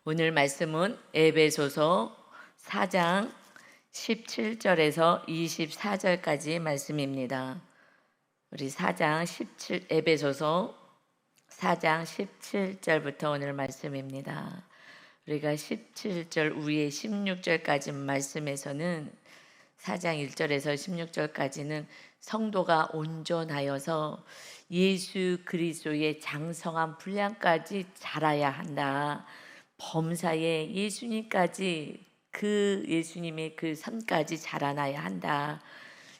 오늘 말씀은 에베소서 4장 17절에서 24절까지 말씀입니다. 우리 에베소서 4장 17절부터 오늘 말씀입니다. 우리가 17절 위에 16절까지 말씀에서는 4장 1절에서 16절까지는 성도가 온전하여서 예수 그리스도의 장성한 분량까지 자라야 한다. 범사에 예수님까지 그 예수님의 그 삶까지 자라나야 한다.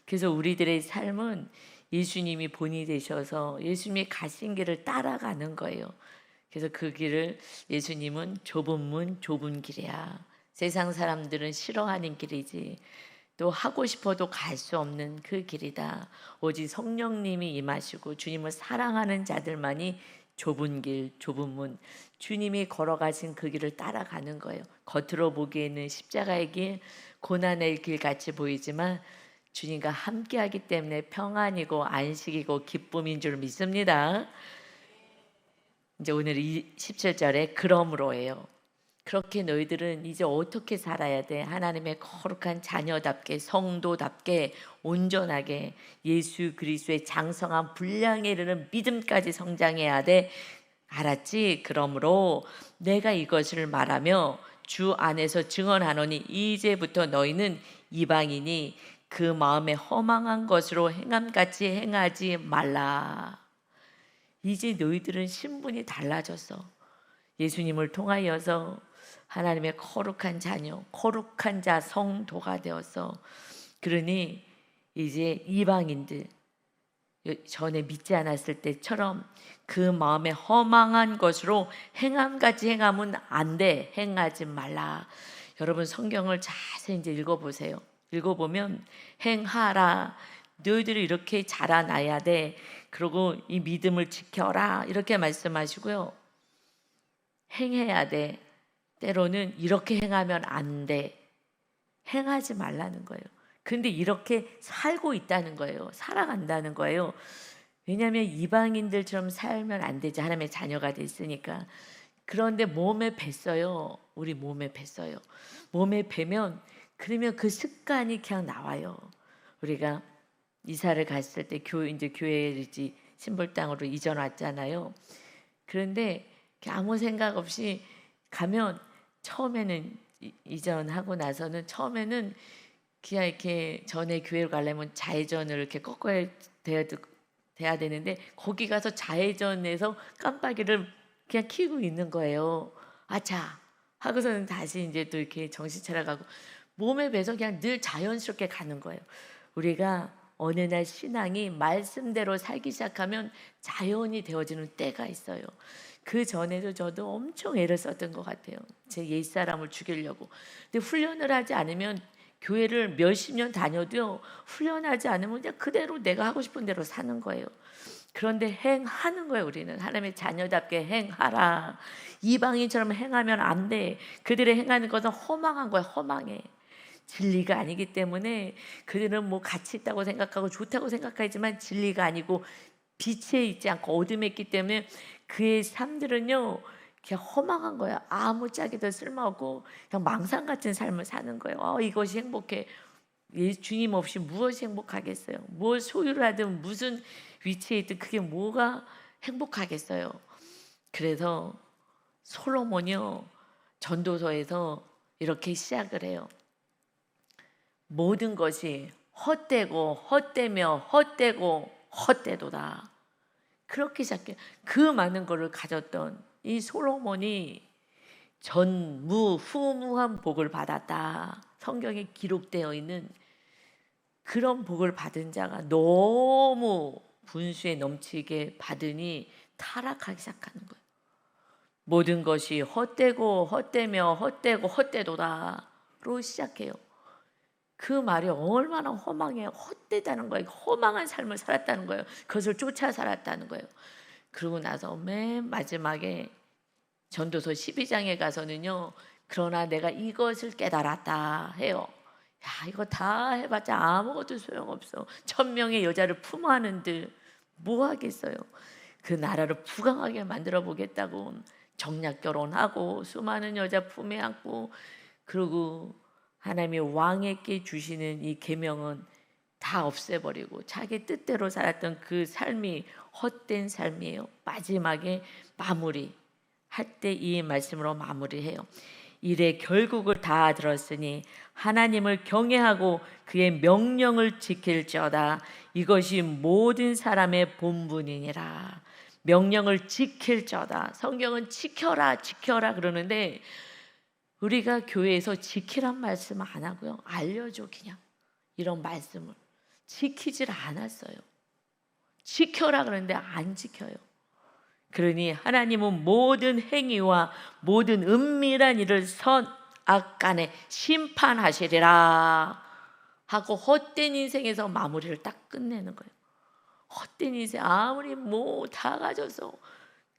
그래서 우리들의 삶은 예수님이 본이 되셔서 예수님이 가신 길을 따라가는 거예요. 그래서 그 길을 예수님은 좁은 문 좁은 길이야. 세상 사람들은 싫어하는 길이지. 또 하고 싶어도 갈 수 없는 그 길이다. 오직 성령님이 임하시고 주님을 사랑하는 자들만이 좁은 길, 좁은 문, 주님이 걸어가신 그 길을 따라가는 거예요. 겉으로 보기에는 십자가의 길, 고난의 길 같이 보이지만 주님과 함께하기 때문에 평안이고 안식이고 기쁨인 줄 믿습니다. 이제 오늘 17절에 그러므로예요. 그렇게 너희들은 이제 어떻게 살아야 돼? 하나님의 거룩한 자녀답게, 성도답게, 온전하게 예수 그리스도의 장성한 분량에 이르는 믿음까지 성장해야 돼. 알았지? 그러므로 내가 이것을 말하며 주 안에서 증언하노니 이제부터 너희는 이방인이 그 마음에 허망한 것으로 행함같이 행하지 말라. 이제 너희들은 신분이 달라졌어. 예수님을 통하여서 하나님의 거룩한 자녀, 거룩한 자 성도가 되어서, 그러니 이제 이방인들 전에 믿지 않았을 때처럼 그 마음에 허망한 것으로 행함같이 행하면 안 돼. 행하지 말라. 여러분 성경을 자세히 이제 읽어보세요. 읽어보면 행하라. 너희들이 이렇게 자라나야 돼. 그리고 이 믿음을 지켜라. 이렇게 말씀하시고요. 행해야 돼. 때로는 이렇게 행하면 안 돼. 행하지 말라는 거예요. 근데 이렇게 살고 있다는 거예요. 살아간다는 거예요. 왜냐하면 이방인들처럼 살면 안 되지. 하나님의 자녀가 됐으니까. 그런데 몸에 뱄어요. 우리 몸에 뱄어요. 몸에 배면 그러면 그 습관이 그냥 나와요. 우리가 이사를 갔을 때 교회 신불 땅으로 이전 왔잖아요. 그런데 아무 생각 없이 가면 처음에는 이전하고 나서는 처음에는 그냥 이렇게 전에 교회를 가려면 좌회전을 이렇게 꺾어야 돼야 되는데 거기 가서 좌회전에서 깜빡이를 그냥 켜고 있는 거예요. 아차 하고서는 다시 이제 또 이렇게 정신 차려가고 몸에 배서 그냥 늘 자연스럽게 가는 거예요. 우리가 어느 날 신앙이 말씀대로 살기 시작하면 자연이 되어지는 때가 있어요. 그 전에도 저도 엄청 애를 썼던 것 같아요. 제 옛사람을 죽이려고. 근데 훈련을 하지 않으면 교회를 몇십 년 다녀도요. 훈련하지 않으면 그냥 그대로 내가 하고 싶은 대로 사는 거예요. 그런데 행하는 거예요. 우리는 하나님의 자녀답게 행하라. 이방인처럼 행하면 안 돼. 그들의 행하는 것은 허망한 거야. 허망해. 진리가 아니기 때문에 그들은 뭐 가치 있다고 생각하고 좋다고 생각하지만 진리가 아니고 빛에 있지 않고 어둠에 있기 때문에 그의 삶들은요 그냥 허망한 거야. 아무짝에도 쓸모없고 그냥 망상 같은 삶을 사는 거예요. 이것이 행복해. 주님 없이 무엇이 행복하겠어요? 뭘 소유를 하든 무슨 위치에 있든 그게 뭐가 행복하겠어요? 그래서 솔로몬이요 전도서에서 이렇게 시작을 해요. 모든 것이 헛되고 헛되며 헛되고 헛되도다. 그렇게 시작해. 그 많은 것을 가졌던 이 솔로몬이 전무후무한 복을 받았다. 성경에 기록되어 있는 그런 복을 받은 자가 너무 분수에 넘치게 받으니 타락하기 시작하는 거예요. 모든 것이 헛되고 헛되며 헛되고 헛되도다로 시작해요. 그 말이 얼마나 허망해요. 헛되다는 거예요. 허망한 삶을 살았다는 거예요. 그것을 쫓아 살았다는 거예요. 그러고 나서 맨 마지막에 전도서 12장에 가서는요. 그러나 내가 이것을 깨달았다 해요. 야, 이거 다 해봤자 아무것도 소용없어. 1000명의 여자를 품어하는들 뭐 하겠어요. 그 나라를 부강하게 만들어 보겠다고 정략 결혼하고 수많은 여자 품에 안고, 그리고 하나님이 왕에게 주시는 이 계명은 다 없애버리고 자기 뜻대로 살았던 그 삶이 헛된 삶이에요. 마지막에 마무리 할 때 이 말씀으로 마무리해요. 이래 결국을 다 들었으니 하나님을 경외하고 그의 명령을 지킬지어다. 이것이 모든 사람의 본분이니라. 명령을 지킬지어다. 성경은 지켜라 지켜라 그러는데 우리가 교회에서 지키란 말씀 안 하고요, 알려줘. 그냥 이런 말씀을 지키질 않았어요. 지켜라 그러는데 안 지켜요. 그러니 하나님은 모든 행위와 모든 은밀한 일을 선악간에 심판하시리라 하고 헛된 인생에서 마무리를 딱 끝내는 거예요. 헛된 인생, 아무리 뭐 다 가져서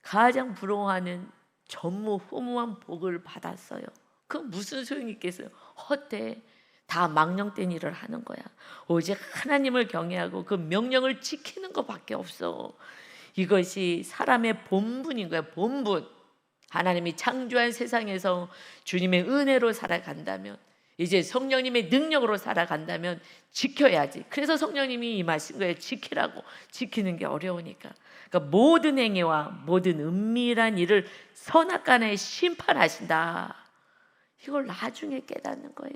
가장 부러워하는 전무후무한 복을 받았어요. 그 무슨 소용이 있겠어요? 헛돼. 다 망령된 일을 하는 거야. 오직 하나님을 경외하고 그 명령을 지키는 것밖에 없어. 이것이 사람의 본분인 거야. 본분. 하나님이 창조한 세상에서 주님의 은혜로 살아간다면, 이제 성령님의 능력으로 살아간다면 지켜야지. 그래서 성령님이 임하신 거예요. 지키라고. 지키는 게 어려우니까. 그러니까 모든 행위와 모든 은밀한 일을 선악간에 심판하신다. 이걸 나중에 깨닫는 거예요.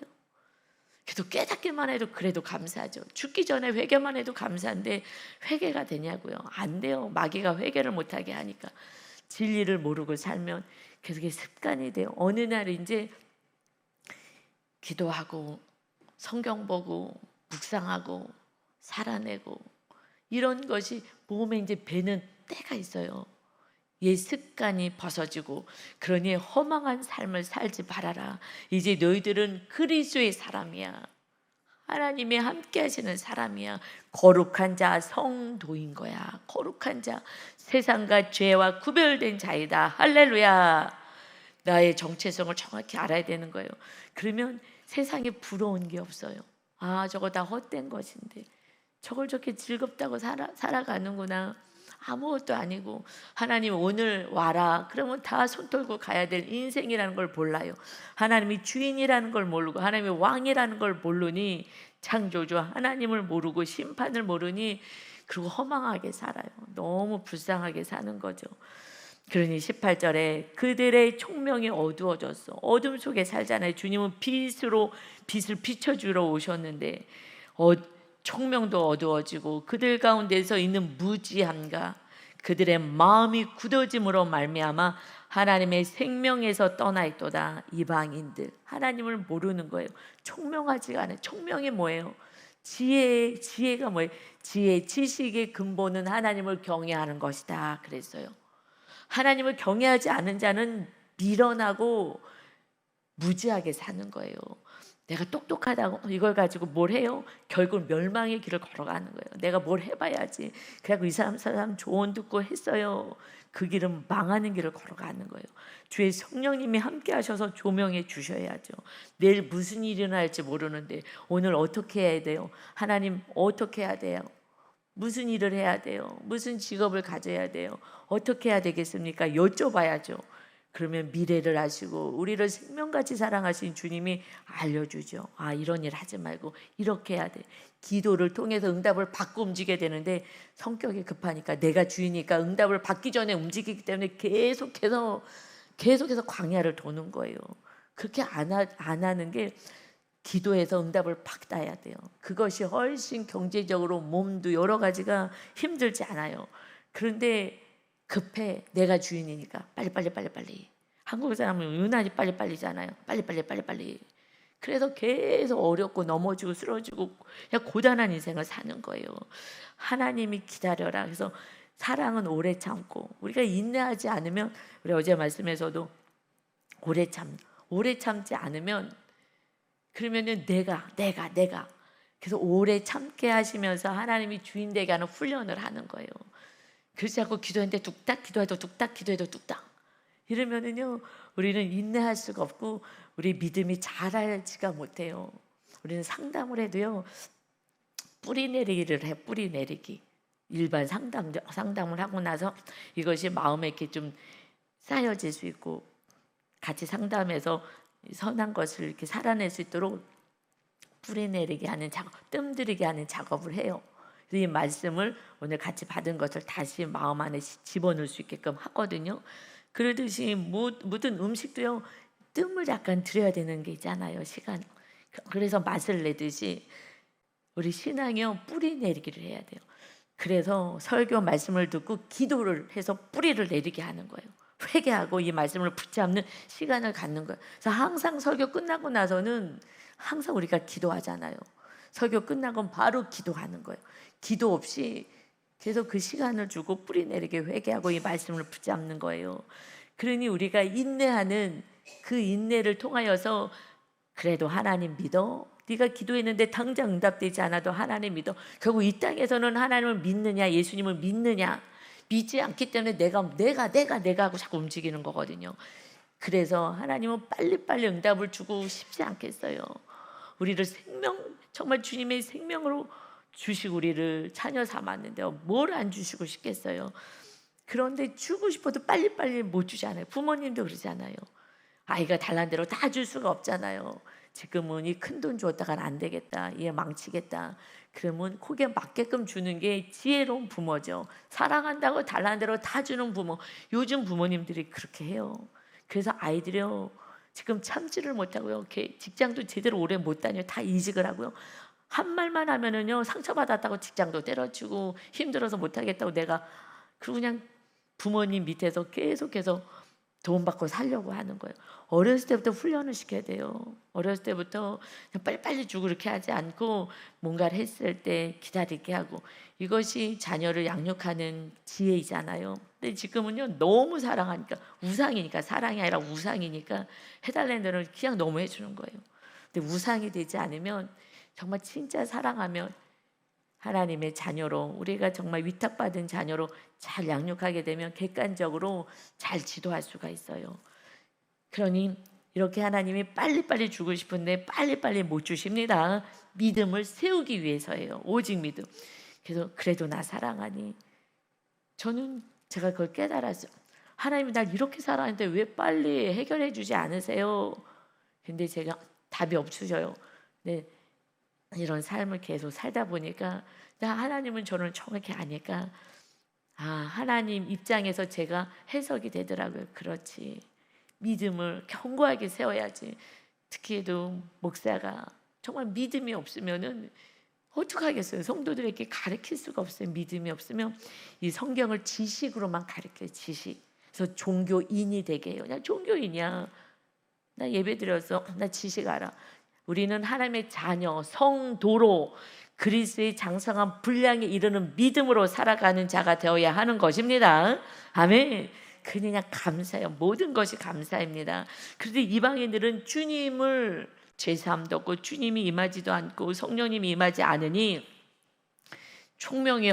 그래도 깨닫기만 해도 그래도 감사하죠. 죽기 전에 회개만 해도 감사한데 회개가 되냐고요? 안 돼요. 마귀가 회개를 못하게 하니까. 진리를 모르고 살면 그게 습관이 돼요. 어느 날 이제 기도하고 성경 보고 묵상하고 살아내고 이런 것이 몸에 이제 배는 때가 있어요. 옛 습관이 벗어지고, 그러니 허망한 삶을 살지 말아라. 이제 너희들은 그리스도의 사람이야. 하나님이 함께 하시는 사람이야. 거룩한 자, 성도인 거야. 거룩한 자, 세상과 죄와 구별된 자이다. 할렐루야. 나의 정체성을 정확히 알아야 되는 거예요. 그러면 세상에 부러운 게 없어요. 아, 저거 다 헛된 것인데 저걸 저렇게 즐겁다고 살아가는구나. 아무것도 아니고 하나님 오늘 와라 그러면 다 손 털고 가야 될 인생이라는 걸 몰라요. 하나님이 주인이라는 걸 모르고 하나님이 왕이라는 걸 모르니, 창조주 하나님을 모르고 심판을 모르니, 그리고 허망하게 살아요. 너무 불쌍하게 사는 거죠. 그러니 18절에 그들의 총명이 어두워졌어. 어둠 속에 살잖아요. 주님은 빛을 비춰주러 오셨는데 총명도 어두워지고 그들 가운데서 있는 무지함과 그들의 마음이 굳어짐으로 말미암아 하나님의 생명에서 떠나 있도다. 이방인들 하나님을 모르는 거예요. 총명하지가 않아요. 총명이 뭐예요? 지혜가 뭐예요? 지혜, 지식의 근본은 하나님을 경외하는 것이다 그랬어요. 하나님을 경외하지 않은 자는 미련하고 무지하게 사는 거예요. 내가 똑똑하다고 이걸 가지고 뭘 해요? 결국 멸망의 길을 걸어가는 거예요. 내가 뭘 해봐야지. 그래갖고 이 사람 조언 듣고 했어요. 그 길은 망하는 길을 걸어가는 거예요. 주의 성령님이 함께 하셔서 조명해 주셔야죠. 내일 무슨 일이 일어날지 모르는데 오늘 어떻게 해야 돼요? 하나님 어떻게 해야 돼요? 무슨 일을 해야 돼요? 무슨 직업을 가져야 돼요? 어떻게 해야 되겠습니까? 여쭤봐야죠. 그러면 미래를 아시고 우리를 생명같이 사랑하신 주님이 알려주죠. 아, 이런 일 하지 말고 이렇게 해야 돼. 기도를 통해서 응답을 받고 움직여야 되는데 성격이 급하니까, 내가 주이니까 응답을 받기 전에 움직이기 때문에 계속해서 광야를 도는 거예요. 그렇게 안 하는 게 기도해서 응답을 받아야 돼요. 그것이 훨씬 경제적으로 몸도 여러 가지가 힘들지 않아요. 그런데 급해. 내가 주인이니까 빨리. 한국 사람은 유난히 빨리잖아요. 빨리. 그래서 계속 어렵고 넘어지고 쓰러지고 그냥 고단한 인생을 사는 거예요. 하나님이 기다려라. 그래서 사랑은 오래 참고, 우리가 인내하지 않으면, 우리 어제 말씀에서도 오래 참지 않으면, 그러면은 내가 그래서 오래 참게 하시면서 하나님이 주인 되게 하는 훈련을 하는 거예요. 그래서 자꾸 기도했는데 뚝딱, 기도해도 뚝딱 이러면은요 우리는 인내할 수가 없고 우리 믿음이 자라지가 못해요. 우리는 상담을 해도요 뿌리 내리기를 해. 뿌리 내리기. 일반 상담을 하고 나서 이것이 마음에 이렇게 좀 쌓여질 수 있고 같이 상담해서 선한 것을 이렇게 살아낼 수 있도록 뿌리내리게 하는 작업, 뜸들이게 하는 작업을 해요. 이 말씀을 오늘 같이 받은 것을 다시 마음 안에 집어넣을 수 있게끔 하거든요. 그러듯이 모든 음식도요, 뜸을 약간 들여야 되는 게 있잖아요, 시간. 그래서 맛을 내듯이 우리 신앙이요, 뿌리 내리기를 해야 돼요. 그래서 설교 말씀을 듣고 기도를 해서 뿌리를 내리게 하는 거예요. 회개하고 이 말씀을 붙잡는 시간을 갖는 거예요. 그래서 항상 설교 끝나고 나서는 항상 우리가 기도하잖아요. 설교 끝나고 바로 기도하는 거예요. 기도 없이 계속 그 시간을 주고 뿌리 내리게 회개하고 이 말씀을 붙잡는 거예요. 그러니 우리가 인내하는 그 인내를 통하여서 그래도 하나님 믿어. 네가 기도했는데 당장 응답되지 않아도 하나님 믿어. 결국 이 땅에서는 하나님을 믿느냐, 예수님을 믿느냐, 믿지 않기 때문에 내가 하고 자꾸 움직이는 거거든요. 그래서 하나님은 빨리빨리 응답을 주고 싶지 않겠어요. 우리를 정말 주님의 생명으로 주시고 우리를 자녀 삼았는데요, 뭘 안 주시고 싶겠어요. 그런데 주고 싶어도 빨리빨리 못 주잖아요. 부모님도 그러잖아요. 아이가 달란 대로 다 줄 수가 없잖아요. 지금은 이 큰 돈 줬다간 안 되겠다, 얘 망치겠다, 그러면 거기에 맞게끔 주는 게 지혜로운 부모죠. 사랑한다고 달란 대로 다 주는 부모. 요즘 부모님들이 그렇게 해요. 그래서 아이들이요, 지금 참지를 못하고요, 직장도 제대로 오래 못 다녀요. 다 이직을 하고요, 한 말만 하면은요, 상처받았다고 직장도 때려치고 힘들어서 못하겠다고 내가, 그리고 그냥 부모님 밑에서 계속해서 돈 받고 살려고 하는 거예요. 어렸을 때부터 훈련을 시켜야 돼요. 어렸을 때부터 그냥 빨리빨리 주고 그렇게 하지 않고 뭔가를 했을 때 기다리게 하고, 이것이 자녀를 양육하는 지혜이잖아요. 근데 지금은요, 너무 사랑하니까, 우상이니까, 사랑이 아니라 우상이니까 해달라는 대로 그냥 너무 해주는 거예요. 근데 우상이 되지 않으면, 정말 진짜 사랑하면 하나님의 자녀로, 우리가 정말 위탁받은 자녀로 잘 양육하게 되면 객관적으로 잘 지도할 수가 있어요. 그러니 이렇게 하나님이 빨리빨리 주고 싶은데 빨리빨리 못 주십니다. 믿음을 세우기 위해서예요. 오직 믿음. 그래서 그래도 나 사랑하니, 제가 그걸 깨달았어요. 하나님이 날 이렇게 사랑하는데 왜 빨리 해결해 주지 않으세요? 근데 제가 답이 없으셔요. 네, 이런 삶을 계속 살다 보니까 하나님은 저를 정확히 아니까, 하나님 입장에서 제가 해석이 되더라고요. 그렇지, 믿음을 견고하게 세워야지. 특히도 목사가 정말 믿음이 없으면은 어떡하겠어요. 성도들에게 가르칠 수가 없어요. 믿음이 없으면 이 성경을 지식으로만 가르쳐요. 지식. 그래서 종교인이 되게 해요. 나 종교인이야, 나 예배 드렸어, 나 지식 알아. 우리는 하나님의 자녀, 성도로 그리스도의 장성한 분량에 이르는 믿음으로 살아가는 자가 되어야 하는 것입니다. 아멘. 그냥 감사해요. 모든 것이 감사입니다. 그런데 이방인들은 주님을 제사함도 없고 주님이 임하지도 않고 성령님이 임하지 않으니 총명이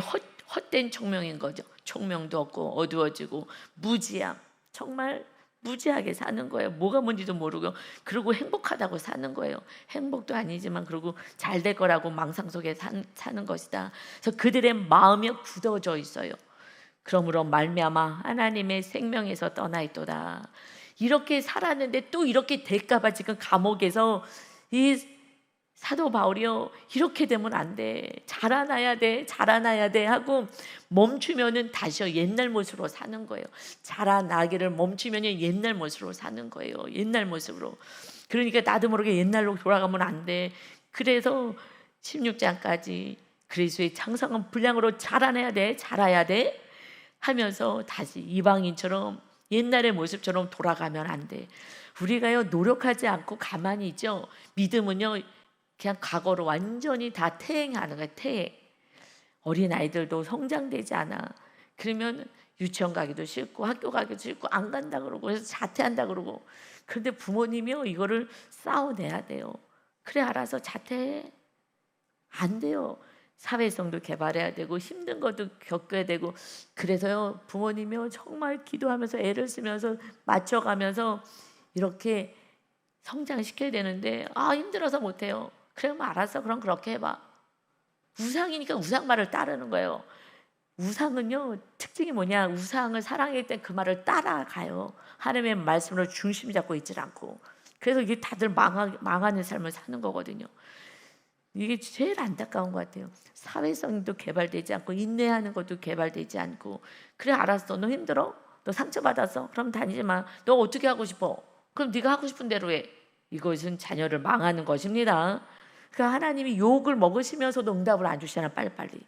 헛된 총명인 거죠. 총명도 없고 어두워지고 무지함, 정말 무지하게 사는 거예요. 뭐가 뭔지도 모르고, 그리고 행복하다고 사는 거예요. 행복도 아니지만 그리고 잘 될 거라고 망상 속에 사는 것이다. 그래서 그들의 마음이 굳어져 있어요. 그러므로 말미암아 하나님의 생명에서 떠나 있도다. 이렇게 살았는데 또 이렇게 될까 봐 지금 감옥에서 이 사도 바울이요, 이렇게 되면 안 돼, 자라나야 돼 하고 멈추면은 다시요 옛날 모습으로 사는 거예요. 자라나기를 멈추면 옛날 모습으로 사는 거예요. 옛날 모습으로. 그러니까 나도 모르게 옛날로 돌아가면 안 돼. 그래서 16장까지 그리스도의 장성한 분량으로 자라야 돼 하면서 다시 이방인처럼 옛날의 모습처럼 돌아가면 안 돼. 우리가요 노력하지 않고 가만히 있죠. 믿음은요 그냥 과거로 완전히 다 퇴행하는 거예요. 퇴행. 어린 아이들도 성장되지 않아. 그러면 유치원 가기도 싫고 학교 가기도 싫고 안 간다 그러고, 그래서 자퇴한다 그러고. 그런데 부모님이요 이거를 싸워내야 돼요. 그래 알아서 자퇴해. 안 돼요. 사회성도 개발해야 되고 힘든 것도 겪어야 되고. 그래서요 부모님이요 정말 기도하면서 애를 쓰면서 맞춰가면서 이렇게 성장시켜야 되는데 힘들어서 못해요. 그러면 알았어, 그럼 그렇게 해봐. 우상이니까 우상 말을 따르는 거예요. 우상은요, 특징이 뭐냐? 우상을 사랑할 때 그 말을 따라가요. 하나님의 말씀으로 중심 잡고 있질 않고. 그래서 이게 다들 망하는 삶을 사는 거거든요. 이게 제일 안타까운 것 같아요. 사회성도 개발되지 않고, 인내하는 것도 개발되지 않고. 그래, 알았어. 너 힘들어? 너 상처받았어? 그럼 다니지 마. 너 어떻게 하고 싶어? 그럼 네가 하고 싶은 대로 해. 이것은 자녀를 망하는 것입니다. 그러니까 하나님이 욕을 먹으시면서도 응답을 안 주시잖아, 빨리빨리.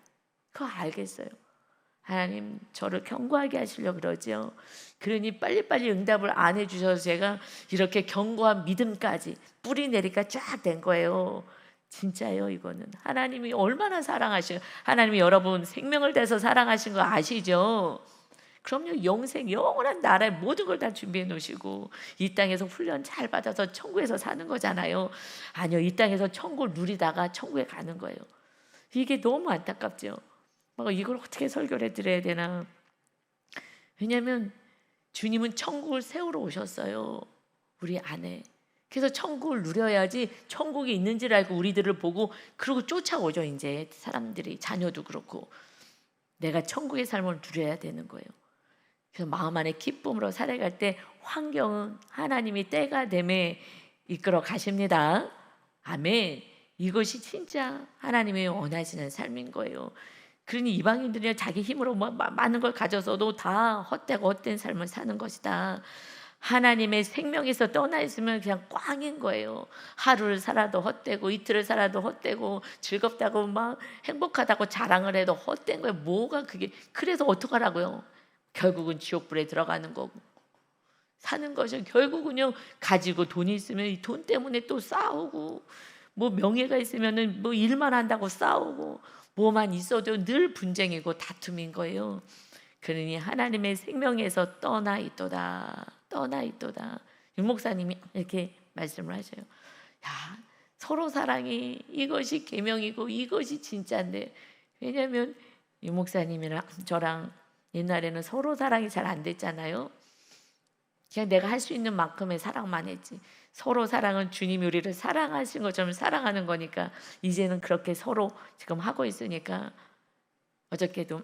그거 알겠어요. 하나님 저를 견고하게 하시려고 그러죠. 그러니 빨리빨리 응답을 안 해주셔서 제가 이렇게 견고한 믿음까지 뿌리 내리가 쫙 된 거예요. 진짜요. 이거는 하나님이 얼마나 사랑하시고, 하나님이 여러분 생명을 대서 사랑하신 거 아시죠? 그럼요. 영생 영원한 나라의 모든 걸 다 준비해 놓으시고 이 땅에서 훈련 잘 받아서 천국에서 사는 거잖아요. 아니요, 이 땅에서 천국을 누리다가 천국에 가는 거예요. 이게 너무 안타깝죠. 이걸 어떻게 설교를 해드려야 되나. 왜냐하면 주님은 천국을 세우러 오셨어요, 우리 안에. 그래서 천국을 누려야지 천국이 있는지를 알고 우리들을 보고 그러고 쫓아오죠. 이제 사람들이, 자녀도 그렇고. 내가 천국의 삶을 누려야 되는 거예요. 그래서 마음 안에 기쁨으로 살아갈 때 환경은 하나님이 때가 됨에 이끌어 가십니다. 아멘. 이것이 진짜 하나님이 원하시는 삶인 거예요. 그러니 이방인들이 자기 힘으로 많은 걸 가져서도 다 헛되고 헛된 삶을 사는 것이다. 하나님의 생명에서 떠나 있으면 그냥 꽝인 거예요. 하루를 살아도 헛되고 이틀을 살아도 헛되고 즐겁다고 막 행복하다고 자랑을 해도 헛된 거예요. 뭐가 그게. 그래서 어떡하라고요? 결국은 지옥불에 들어가는 거고 사는 것이. 결국은요, 가지고 돈이 있으면 이 돈 때문에 또 싸우고, 명예가 있으면은 일만 한다고 싸우고, 뭐만 있어도 늘 분쟁이고 다툼인 거예요. 그러니 하나님의 생명에서 떠나 있도다. 윤 목사님이 이렇게 말씀을 하셔요. 야, 서로 사랑이 이것이 계명이고 이것이 진짜인데. 왜냐하면 윤 목사님이랑 저랑 옛날에는 서로 사랑이 잘 안 됐잖아요. 그냥 내가 할 수 있는 만큼의 사랑만 했지. 서로 사랑은 주님이 우리를 사랑하신 것처럼 사랑하는 거니까 이제는 그렇게 서로 지금 하고 있으니까. 어저께도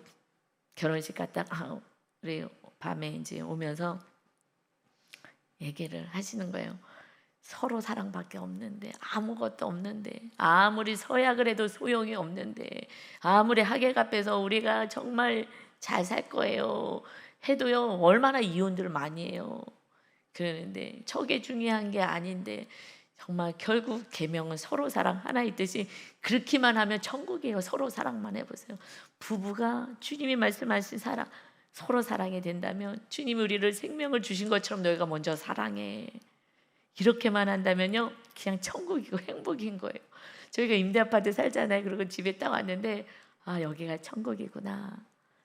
결혼식 갔다가 우리 밤에 이제 오면서 얘기를 하시는 거예요. 서로 사랑밖에 없는데, 아무것도 없는데, 아무리 서약을 해도 소용이 없는데, 아무리 하객 앞에서 우리가 정말 잘 살 거예요 해도요, 얼마나 이혼들을 많이 해요. 그러는데 저게 중요한 게 아닌데, 정말 결국 계명은 서로 사랑 하나 있듯이 그렇게만 하면 천국이에요. 서로 사랑만 해보세요. 부부가 주님이 말씀하신 사랑, 서로 사랑이 된다면, 주님이 우리를 생명을 주신 것처럼 너희가 먼저 사랑해. 이렇게만 한다면요, 그냥 천국이고 행복인 거예요. 저희가 임대 아파트 살잖아요. 그리고 집에 딱 왔는데, 아, 여기가 천국이구나.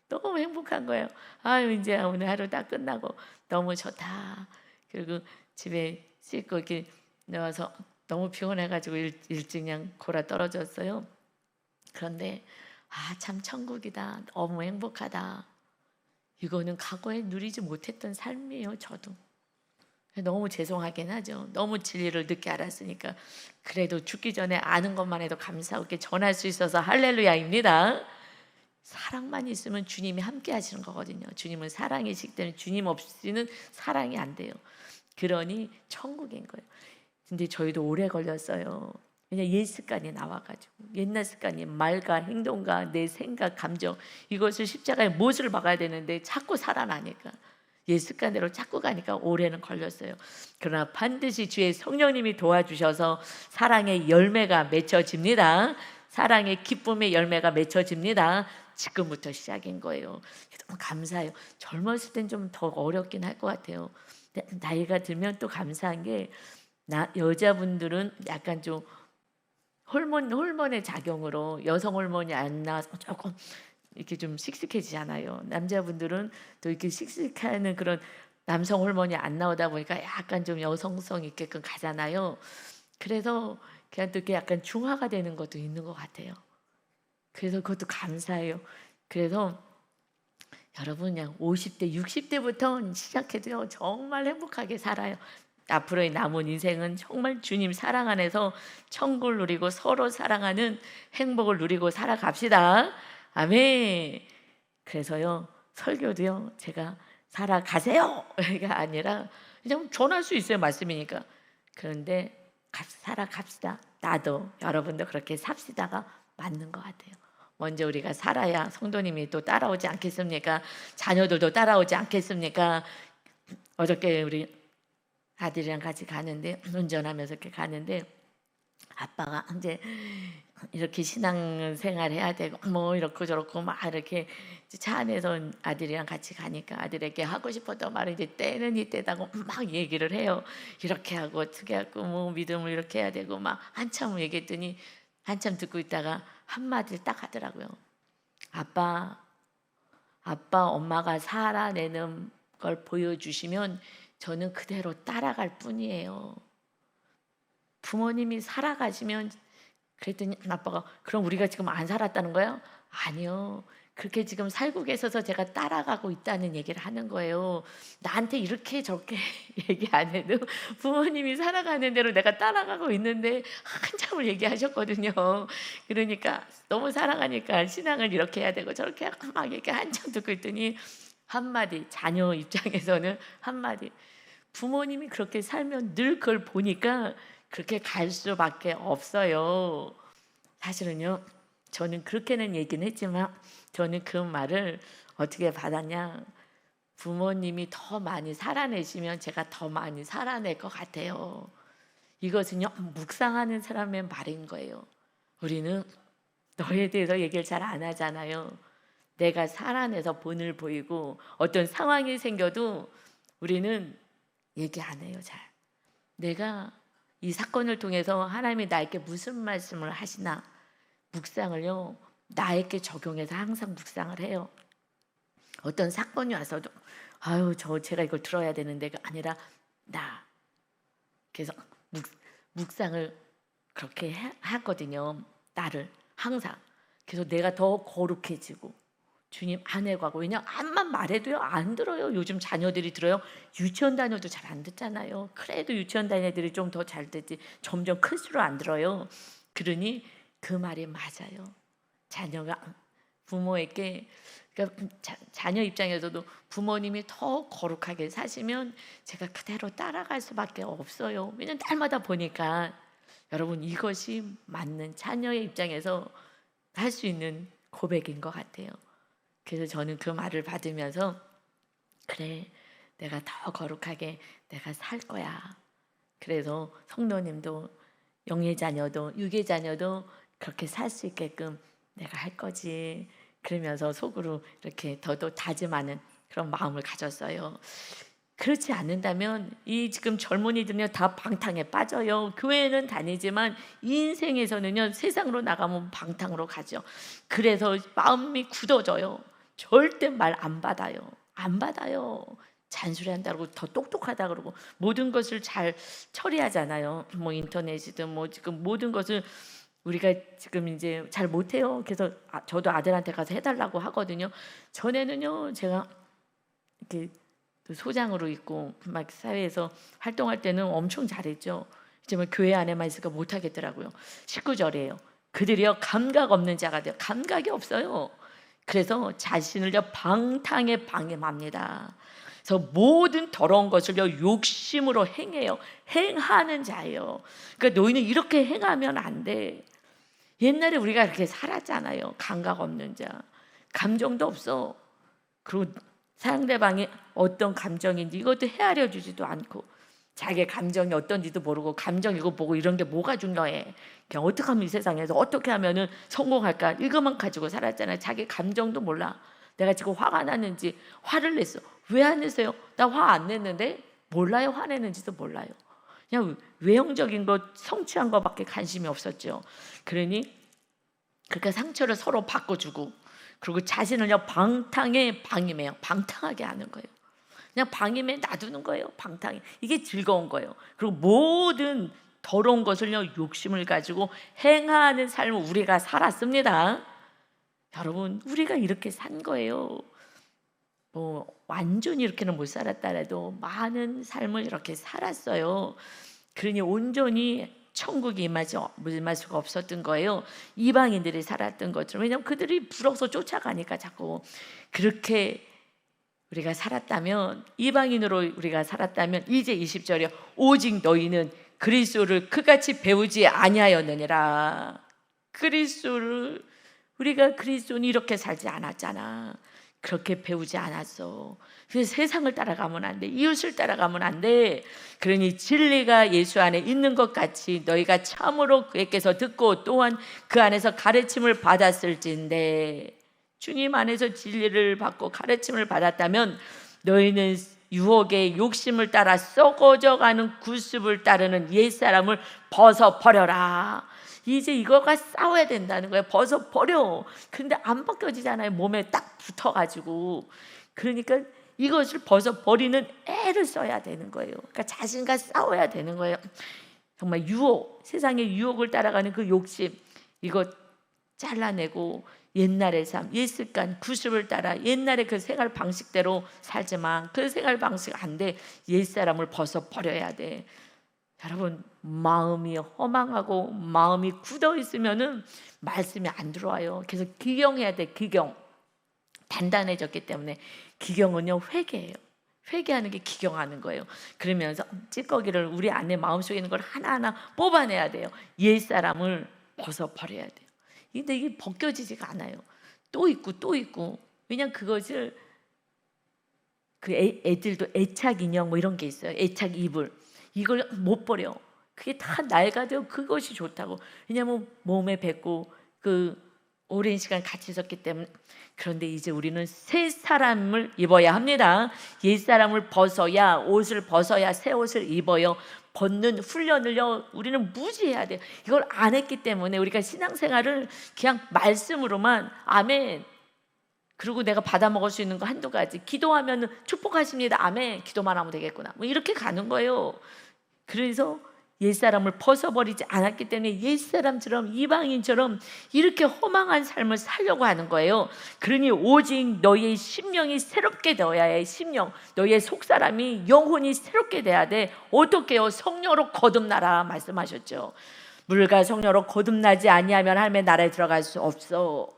너무 행복한 거예요. 아유, 이제 오늘 하루 딱 끝나고 너무 좋다. 그리고 집에 씻고 이렇게 나와서 너무 피곤해가지고 일찍 그냥 골아 떨어졌어요. 그런데 참 천국이다. 너무 행복하다. 이거는 과거에 누리지 못했던 삶이에요. 저도 너무 죄송하긴 하죠. 너무 진리를 늦게 알았으니까. 그래도 죽기 전에 아는 것만 해도 감사하고 이렇게 전할 수 있어서 할렐루야입니다. 사랑만 있으면 주님이 함께 하시는 거거든요. 주님은 사랑이시기 때문에 주님 없이는 사랑이 안 돼요. 그러니 천국인 거예요. 근데 저희도 오래 걸렸어요. 왜냐, 옛 습관이 나와가지고. 옛날 습관이 말과 행동과 내 생각, 감정, 이것을 십자가에 못을 박아야 되는데 자꾸 살아나니까, 옛 습관대로 자꾸 가니까 오래는 걸렸어요. 그러나 반드시 주의 성령님이 도와주셔서 사랑의 열매가 맺혀집니다. 사랑의 기쁨의 열매가 맺혀집니다. 지금부터 시작인 거예요. 너무 감사해요. 젊었을 땐 좀 더 어렵긴 할 것 같아요. 나이가 들면 또 감사한 게, 여자분들은 약간 좀 호르몬의 작용으로 여성 호르몬이 안 나와서 조금 이렇게 좀 씩씩해지잖아요. 남자분들은 또 이렇게 씩씩하는 그런 남성 호르몬이 안 나오다 보니까 약간 좀 여성성 있게끔 가잖아요. 그래서 그냥 또 이렇게 약간 중화가 되는 것도 있는 것 같아요. 그래서 그것도 감사해요. 그래서 여러분 그냥 50대, 60대부터 시작해도요, 정말 행복하게 살아요. 앞으로의 남은 인생은 정말 주님 사랑 안에서 천국을 누리고 서로 사랑하는 행복을 누리고 살아갑시다. 아멘. 그래서요 설교도요 제가 살아가세요가 아니라 그냥 전할 수 있어요 말씀이니까. 그런데 살아갑시다. 나도 여러분도 그렇게 삽시다가 맞는 것 같아요. 먼저 우리가 살아야 성도님이 또 따라오지 않겠습니까? 자녀들도 따라오지 않겠습니까? 어저께 우리 아들이랑 같이 가는데 운전하면서 이렇게 가는데 아빠가 이제 이렇게 신앙생활 해야 되고 뭐 이렇고 저렇고 막 이렇게 차 안에서 아들이랑 같이 가니까 아들에게 하고 싶었던 말을 이제 때는 이때다고 막 얘기를 해요. 이렇게 하고 어떻게 하고 뭐 믿음을 이렇게 해야 되고 막 한참 얘기했더니 한참 듣고 있다가 한마디를 딱 하더라고요. 아빠 엄마가 살아내는 걸 보여주시면 저는 그대로 따라갈 뿐이에요. 부모님이 살아가시면. 그랬더니 아빠가 그럼 우리가 지금 안 살았다는 거예요? 아니요. 그렇게 지금 살고 계셔서 제가 따라가고 있다는 얘기를 하는 거예요. 나한테 이렇게 저렇게 얘기 안 해도 부모님이 살아가는 대로 내가 따라가고 있는데 한참을 얘기하셨거든요. 그러니까 너무 사랑하니까 신앙을 이렇게 해야 되고 저렇게 하고 막 이렇게 한참 듣고 있더니 한마디, 자녀 입장에서는 한마디, 부모님이 그렇게 살면 늘 그걸 보니까 그렇게 갈 수밖에 없어요. 사실은요, 저는 그렇게는 얘기는 했지만 저는 그 말을 어떻게 받았냐, 부모님이 더 많이 살아내시면 제가 더 많이 살아낼 것 같아요. 이것은요, 묵상하는 사람의 말인 거예요. 우리는 너에 대해서 얘기를 잘 안 하잖아요. 내가 살아내서 본을 보이고 어떤 상황이 생겨도 우리는 얘기 안 해요. 잘 내가 이 사건을 통해서 하나님이 나에게 무슨 말씀을 하시나 묵상을요 나에게 적용해서 항상 묵상을 해요. 어떤 사건이 와서도 아유 제가 이걸 들어야 되는데가 아니라 나 그래서 묵상을 그렇게 하거든요. 나를 항상. 그래서 내가 더 거룩해지고 주님 안에 가고. 왜냐 암만 말해도요 안 들어요. 요즘 자녀들이 들어요. 유치원 다녀도 잘 안 듣잖아요. 그래도 유치원 다니는 애들이 좀 더 잘 듣지 점점 클수록 안 들어요. 그러니 그 말이 맞아요. 자녀가 부모에게 그러니까 자녀 입장에서도 부모님이 더 거룩하게 사시면 제가 그대로 따라갈 수밖에 없어요. 왜냐면 날마다 보니까. 여러분 이것이 맞는 자녀의 입장에서 할 수 있는 고백인 것 같아요. 그래서 저는 그 말을 받으면서 그래 내가 더 거룩하게 내가 살 거야. 그래서 성도님도 영의 자녀도 육의 자녀도 그렇게 살 수 있게끔 내가 할 거지. 그러면서 속으로 이렇게 더더 다짐하는 그런 마음을 가졌어요. 그렇지 않는다면 이 지금 젊은이들은요 다 방탕에 빠져요. 교회는 다니지만 인생에서는요 세상으로 나가면 방탕으로 가죠. 그래서 마음이 굳어져요. 절대 말 안 받아요. 안 받아요. 잔소리한다고 더 똑똑하다 그러고 모든 것을 잘 처리하잖아요. 뭐 인터넷이든 뭐 지금 모든 것을 우리가 지금 이제 잘 못해요. 그래서 저도 아들한테 가서 해달라고 하거든요. 전에는요 제가 이렇게 소장으로 있고 막 사회에서 활동할 때는 엄청 잘했죠. 이제 뭐 교회 안에만 있으니까 못하겠더라고요. 19절이에요. 그들이요 감각 없는 자가 돼요. 감각이 없어요. 그래서 자신을요 방탕에 방임합니다. 그래서 모든 더러운 것을요 욕심으로 행해요. 행하는 자예요. 그러니까 너희는 이렇게 행하면 안 돼. 옛날에 우리가 이렇게 살았잖아요. 감각 없는 자, 감정도 없어. 그리고 상대방이 어떤 감정인지 이것도 헤아려 주지도 않고 자기의 감정이 어떤지도 모르고 감정이고 보고 이런 게 뭐가 중요해. 그냥 어떻게 하면 이 세상에서 어떻게 하면은 성공할까 이것만 가지고 살았잖아요. 자기 감정도 몰라. 내가 지금 화가 났는지 화를 냈어. 왜 안 냈어요? 나 화 안 냈는데 몰라요. 화내는지도 몰라요. 그냥 외형적인 것 성취한 것밖에 관심이 없었죠. 그러니 그러니까 상처를 서로 바꿔주고 그리고 자신을요 방탕에 방임해요. 방탕하게 하는 거예요. 그냥 방임에 놔두는 거예요. 방탕에. 이게 즐거운 거예요. 그리고 모든 더러운 것을요 욕심을 가지고 행하는 삶을 우리가 살았습니다. 여러분 우리가 이렇게 산 거예요. 뭐 완전히 이렇게는 못 살았다라도 많은 삶을 이렇게 살았어요. 그러니 온전히 천국이 임할 수가 없었던 거예요. 이방인들이 살았던 것처럼. 왜냐하면 그들이 부러워서 쫓아가니까 자꾸. 그렇게 우리가 살았다면, 이방인으로 우리가 살았다면, 이제 20절이요, 오직 너희는 그리스도를 그같이 배우지 아니하였느니라. 우리가 그리스도는 이렇게 살지 않았잖아. 그렇게 배우지 않았어. 그래서 세상을 따라가면 안 돼. 이웃을 따라가면 안 돼. 그러니 진리가 예수 안에 있는 것 같이 너희가 참으로 그에게서 듣고 또한 그 안에서 가르침을 받았을진데, 주님 안에서 진리를 받고 가르침을 받았다면 너희는 유혹의 욕심을 따라 썩어져가는 구습을 따르는 옛사람을 벗어버려라. 이제 이거가 싸워야 된다는 거예요. 벗어버려. 근데 안 벗겨지잖아요. 몸에 딱 붙어가지고. 그러니까 이것을 벗어버리는 애를 써야 되는 거예요. 그러니까 자신과 싸워야 되는 거예요. 정말 유혹, 세상의 유혹을 따라가는 그 욕심, 이거 잘라내고 옛날의 삶, 옛 습관, 구습을 따라 옛날의 그 생활 방식대로 살지만 그 생활 방식 안 돼. 옛사람을 벗어버려야 돼. 여러분, 마음이 허망하고 마음이 굳어 있으면은 말씀이 안 들어와요. 그래서 기경해야 돼. 기경. 단단해졌기 때문에. 기경은요, 회개예요. 회개하는 게 기경하는 거예요. 그러면서 찌꺼기를 우리 안에 마음속에 있는 걸 하나하나 뽑아내야 돼요. 옛사람을 벗어버려야 돼요. 근데 이게 벗겨지지가 않아요. 또 있고 또 있고. 왜냐면 그것을 그 애들도 애착 인형 뭐 이런 게 있어요. 애착 이불. 이걸 못 버려. 그게 다 낡아도 그것이 좋다고. 왜냐면 몸에 뱉고 그 오랜 시간 같이 있었기 때문에. 그런데 이제 우리는 새 사람을 입어야 합니다. 옛 사람을 벗어야, 옷을 벗어야 새 옷을 입어요. 벗는 훈련을요, 우리는 무지해야 돼요. 이걸 안 했기 때문에 우리가 신앙생활을 그냥 말씀으로만 아멘, 그리고 내가 받아 먹을 수 있는 거 한두 가지, 기도하면 축복하십니다, 아멘, 기도만 하면 되겠구나, 뭐 이렇게 가는 거예요. 그래서 옛사람을 벗어버리지 않았기 때문에 옛사람처럼, 이방인처럼 이렇게 허망한 삶을 살려고 하는 거예요. 그러니 오직 너희의 심령이 새롭게 되어야 해. 심령, 너희의 속사람이, 영혼이 새롭게 돼야 돼. 어떻게요? 성령으로 거듭나라 말씀하셨죠. 물과 성령으로 거듭나지 아니하면 하나님의 나라에 들어갈 수 없어.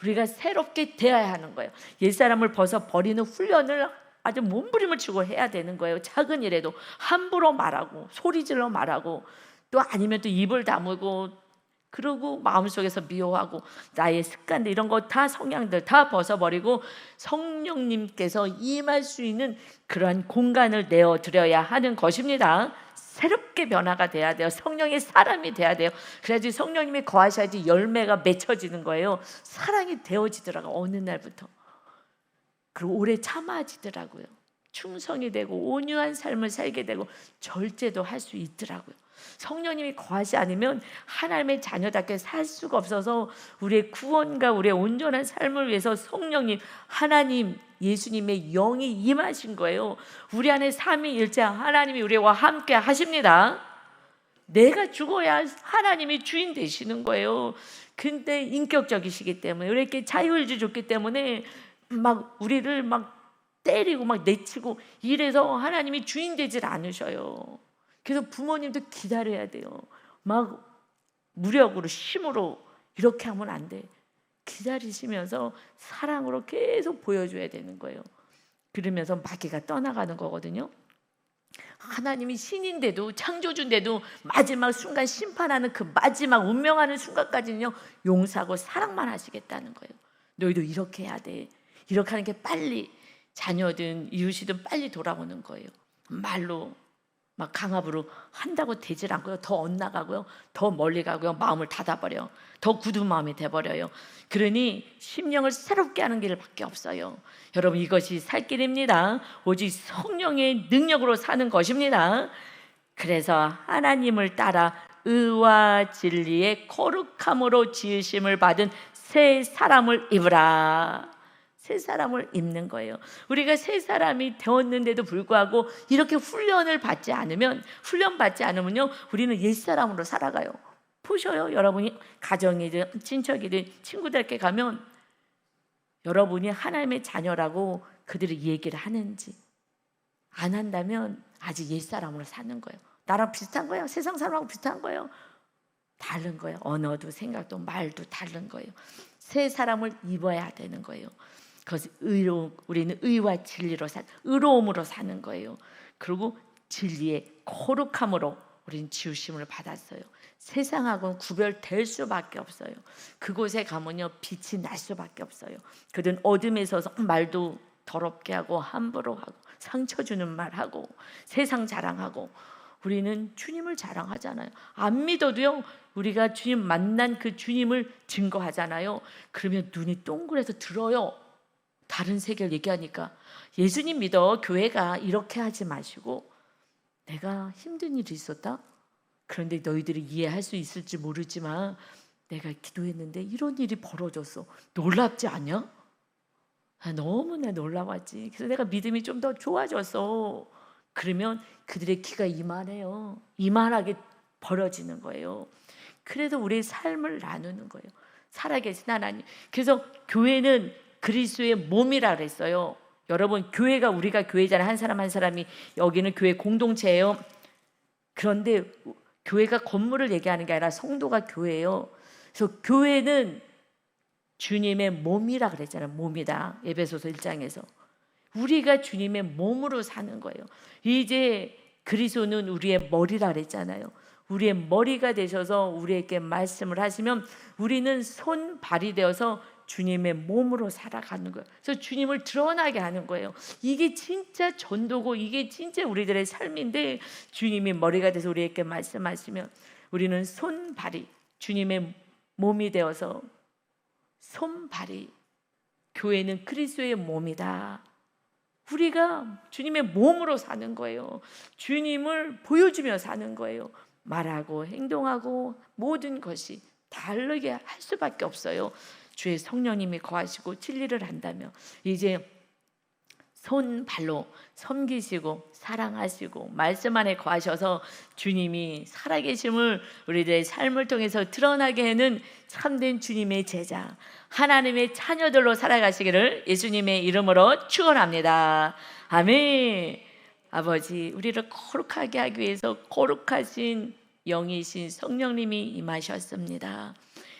우리가 새롭게 되어야 하는 거예요. 옛사람을 벗어버리는 훈련을 아주 몸부림을 치고 해야 되는 거예요. 작은 일에도 함부로 말하고 소리질러 말하고, 또 아니면 또 입을 다물고, 그러고 마음속에서 미워하고, 나의 습관들 이런 거 다, 성향들 다 벗어버리고 성령님께서 임할 수 있는 그러한 공간을 내어드려야 하는 것입니다. 새롭게 변화가 돼야 돼요. 성령의 사람이 돼야 돼요. 그래야지 성령님이 거하셔야지 열매가 맺혀지는 거예요. 사랑이 되어지더라고요. 어느 날부터. 그리고 오래 참아지더라고요. 충성이 되고 온유한 삶을 살게 되고 절제도 할 수 있더라고요. 성령님이 거하지 않으면 하나님의 자녀답게 살 수가 없어서 우리의 구원과 우리의 온전한 삶을 위해서 성령님, 하나님, 예수님의 영이 임하신 거예요. 우리 안에 삼위일체 하나님이 우리와 함께 하십니다. 내가 죽어야 하나님이 주인 되시는 거예요. 근데 인격적이시기 때문에, 우리에게 자유의지 줬기 때문에 막 우리를 막 때리고 막 내치고 이래서 하나님이 주인 되질 않으셔요. 그래서 부모님도 기다려야 돼요. 막 무력으로, 힘으로 이렇게 하면 안 돼. 기다리시면서 사랑으로 계속 보여줘야 되는 거예요. 그러면서 마귀가 떠나가는 거거든요. 하나님이 신인데도, 창조주인데도 마지막 순간 심판하는 그 마지막 운명하는 순간까지는요, 용서하고 사랑만 하시겠다는 거예요. 너희도 이렇게 해야 돼. 이렇게 하는 게 빨리, 자녀든 이웃이든 빨리 돌아오는 거예요. 말로 막 강압으로 한다고 되질 않고요. 더 엇나가고요. 더 멀리 가고요. 마음을 닫아버려. 더 굳은 마음이 돼버려요. 그러니 심령을 새롭게 하는 길밖에 없어요. 여러분, 이것이 살 길입니다. 오직 성령의 능력으로 사는 것입니다. 그래서 하나님을 따라 의와 진리의 거룩함으로 지으심을 받은 새 사람을 입으라. 새 사람을 입는 거예요. 우리가 새 사람이 되었는데도 불구하고 이렇게 훈련을 받지 않으면, 훈련받지 않으면요, 우리는 옛 사람으로 살아가요. 보셔요. 여러분이 가정이든 친척이든 친구들께 가면 여러분이 하나님의 자녀라고 그들이 얘기를 하는지 안 한다면 아직 옛사람으로 사는 거예요. 나랑 비슷한 거예요. 세상 사람하고 비슷한 거예요. 다른 거예요. 언어도 생각도 말도 다른 거예요. 새 사람을 입어야 되는 거예요. 그것이 우리는 의와 진리로 의로움으로 사는 거예요. 그리고 진리의 거룩함으로 우리는 지으심을 받았어요. 세상하고는 구별될 수밖에 없어요. 그곳에 가면요 빛이 날 수밖에 없어요. 그들은 어둠에 서서 말도 더럽게 하고 함부로 하고 상처 주는 말 하고 세상 자랑하고, 우리는 주님을 자랑하잖아요. 안 믿어도요 우리가 주님 만난 그 주님을 증거하잖아요. 그러면 눈이 동그래서 들어요. 다른 세계를 얘기하니까 예수님 믿어. 교회가 이렇게 하지 마시고, 내가 힘든 일이 있었다. 그런데 너희들이 이해할 수 있을지 모르지만 내가 기도했는데 이런 일이 벌어졌어. 놀랍지 않냐? 너무나 놀라웠지. 그래서 내가 믿음이 좀 더 좋아졌어. 그러면 그들의 귀가 이만해요. 이만하게 벌어지는 거예요. 그래서 우리의 삶을 나누는 거예요. 살아계신 하나님. 그래서 교회는 그리스도의 몸이라 그랬어요. 여러분, 교회가 우리가 교회잖아요. 한 사람 한 사람이 여기는 교회 공동체예요. 그런데 교회가 건물을 얘기하는 게 아니라 성도가 교회예요. 그래서 교회는 주님의 몸이라 그랬잖아요. 몸이다. 에베소서 1장에서. 우리가 주님의 몸으로 사는 거예요. 이제 그리스도는 우리의 머리라 그랬잖아요. 우리의 머리가 되셔서 우리에게 말씀을 하시면 우리는 손발이 되어서 주님의 몸으로 살아가는 거예요. 그래서 주님을 드러나게 하는 거예요. 이게 진짜 전도고 이게 진짜 우리들의 삶인데, 주님이 머리가 돼서 우리에게 말씀하시면 우리는 손발이 주님의 몸이 되어서 손발이, 교회는 그리스도의 몸이다. 우리가 주님의 몸으로 사는 거예요. 주님을 보여주며 사는 거예요. 말하고 행동하고 모든 것이 다르게 할 수밖에 없어요. 주의 성령님이 거하시고 진리를 한다며 이제 손발로 섬기시고 사랑하시고 말씀 안에 거하셔서 주님이 살아계심을 우리들의 삶을 통해서 드러나게 하는 참된 주님의 제자, 하나님의 자녀들로 살아가시기를 예수님의 이름으로 축원합니다. 아멘. 아버지, 우리를 거룩하게 하기 위해서 거룩하신 영이신 성령님이 임하셨습니다.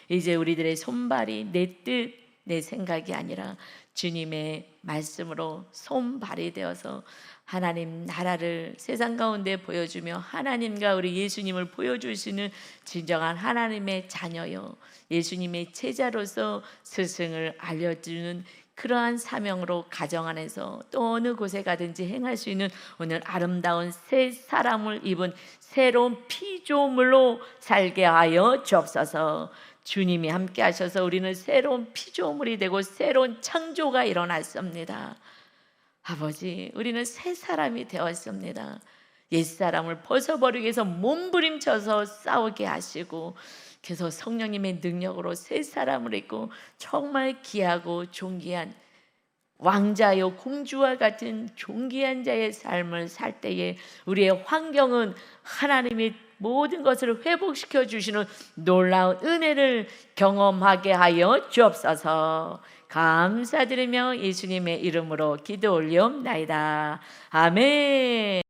이제 우리들의 손발이 내 뜻, 내 생각이 아니라 주님의 말씀으로 손발이 되어서 하나님 나라를 세상 가운데 보여주며 하나님과 우리 예수님을 보여주시는 진정한 하나님의 자녀요, 예수님의 제자로서 스승을 알려주는 그러한 사명으로 가정 안에서 또 어느 곳에 가든지 행할 수 있는 오늘 아름다운 새 사람을 입은 새로운 피조물로 살게 하여 주옵소서. 주님이 함께 하셔서 우리는 새로운 피조물이 되고 새로운 창조가 일어났습니다. 아버지, 우리는 새 사람이 되었습니다. 옛사람을 벗어버리기 위해서 몸부림쳐서 싸우게 하시고, 그래서 성령님의 능력으로 새 사람을 입고 정말 귀하고 존귀한 왕자요 공주와 같은 존귀한 자의 삶을 살 때에 우리의 환경은 하나님의 모든 것을 회복시켜 주시는 놀라운 은혜를 경험하게 하여 주옵소서. 감사드리며 예수님의 이름으로 기도 올리옵나이다. 아멘.